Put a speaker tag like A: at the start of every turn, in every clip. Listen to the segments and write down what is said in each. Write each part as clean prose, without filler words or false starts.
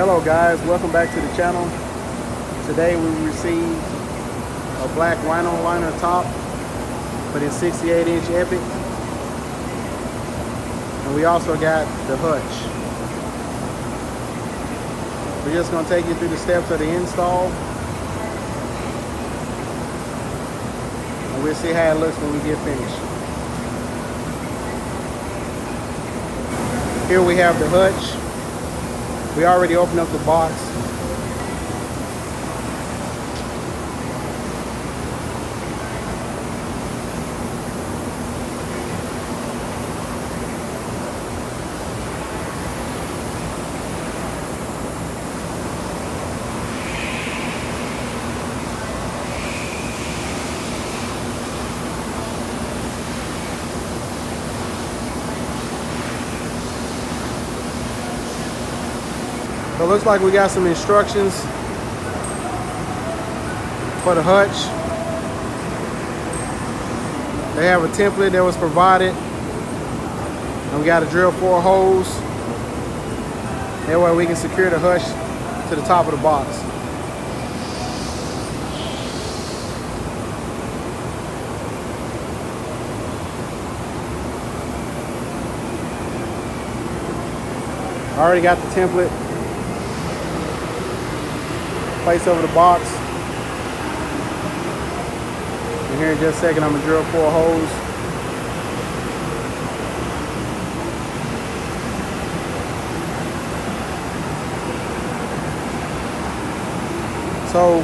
A: Hello guys, welcome back to the channel. Today we received a black Rino Liner top for this 68-inch EPIQ. And we also got the Hutch. We're just going to take you through the steps of the install. And we'll see how it looks when we get finished. Here we have the Hutch. We already opened up the box. So it looks like we got some instructions for the Hutch. They have a template that was provided, and we got to drill 4 holes. That way we can secure the Hutch to the top of the box. I already got the template placed over the box. And here in just a second, I'm gonna drill 4 holes. So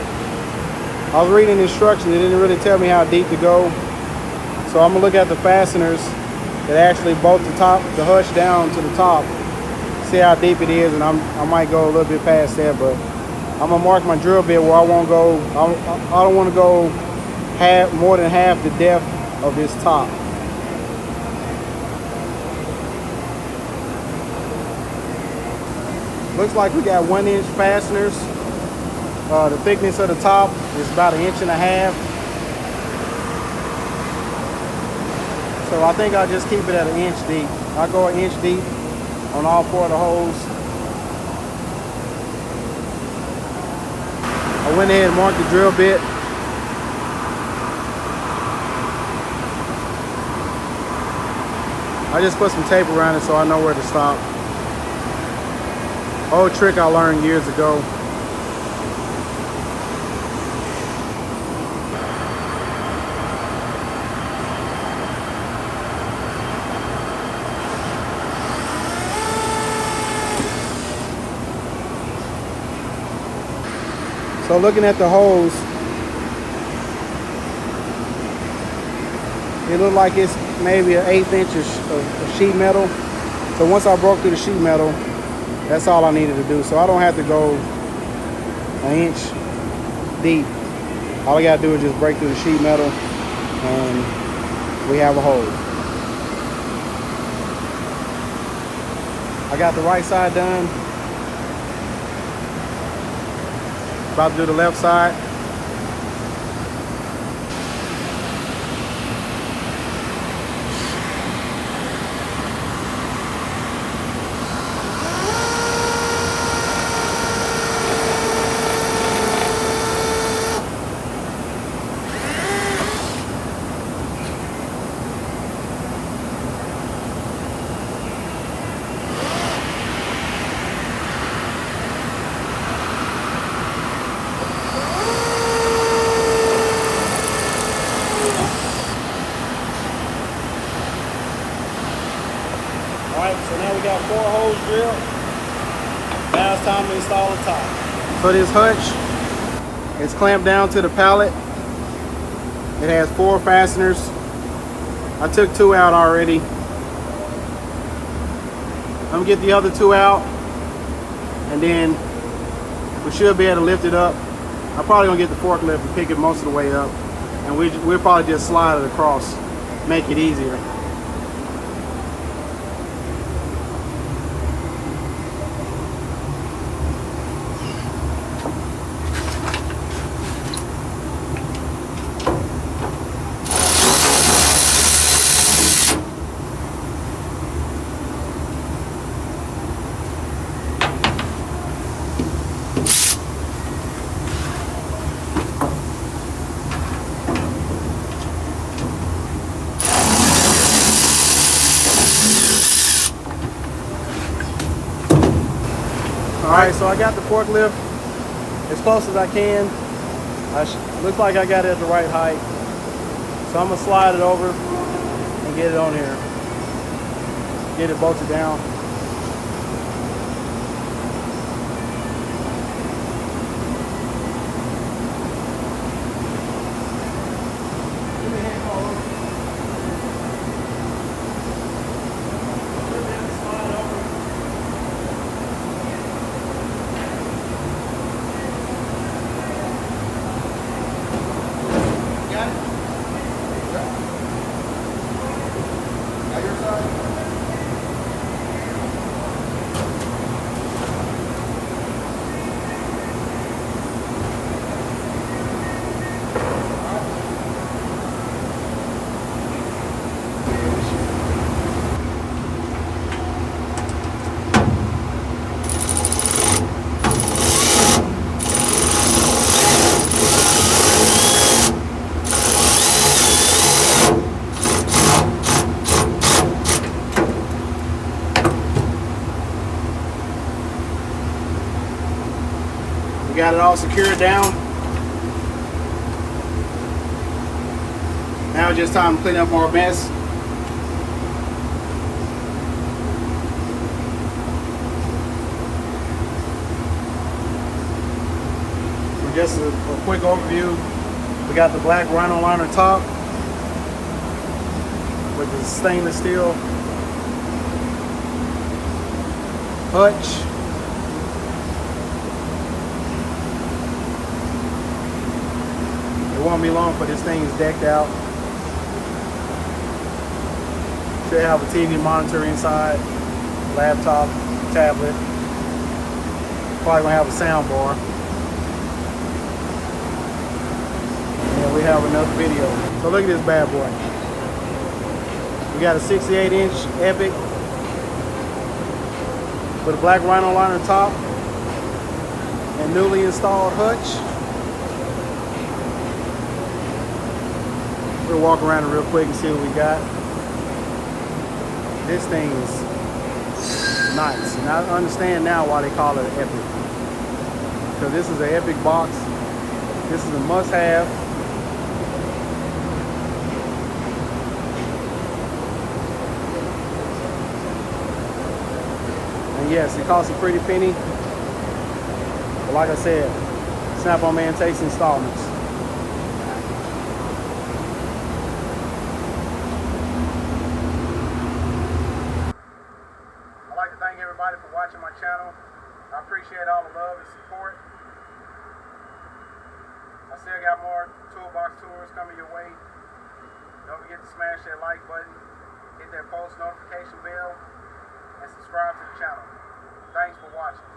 A: I was reading the instructions. It didn't really tell me how deep to go. So I'm gonna look at the fasteners that actually bolt the Hutch down to the top. See how deep it is, and I might go a little bit past that, but I'm gonna mark my drill bit where I won't go. I don't want to go more than half the depth of this top. Looks like we got 1-inch fasteners. The thickness of the top is about 1.5 inches. So I think I'll just keep it at 1 inch deep. I'll go 1 inch deep on all 4 of the holes. I went ahead and marked the drill bit. I just put some tape around it so I know where to stop. Old trick I learned years ago. So looking at the holes, it looked like it's maybe an 1/8 inch of sheet metal. So once I broke through the sheet metal, that's all I needed to do. So I don't have to go 1 inch deep. All I gotta do is just break through the sheet metal and we have a hole. I got the right side done. About to do the left side. Alright, so now we got 4 holes drilled. Now it's time to install the top. So this Hutch is clamped down to the pallet. It has 4 fasteners. I took 2 out already. I'm gonna get the other 2 out, and then we should be able to lift it up. I'm probably gonna get the forklift and pick it most of the way up, and we'll probably just slide it across, make it easier. Alright, so I got the forklift as close as I can. Looks like I got it at the right height. So I'm gonna slide it over and get it on here. Get it bolted down. Got it all secured down. Now it's just time to clean up our mess. So just a quick overview. We got the black Rino Liner top with the stainless steel Hutch. It won't be long for this thing is decked out. Should have a TV monitor inside, laptop, tablet. Probably gonna have a sound bar. And we have another video. So look at this bad boy. We got a 68-inch EPIQ with a black Rino Liner top and newly installed Hutch. We'll walk around it real quick and see what we got. This thing is nice, and I understand now why they call it an EPIQ. Because this is an EPIQ box. This is a must-have. And yes, it costs a pretty penny. But like I said, Snap-on Man takes installments. Thank everybody for watching my channel. I appreciate all the love and support. I still got more toolbox tours coming your way. Don't forget to smash that like button, hit that post notification bell, and subscribe to the channel. Thanks for watching.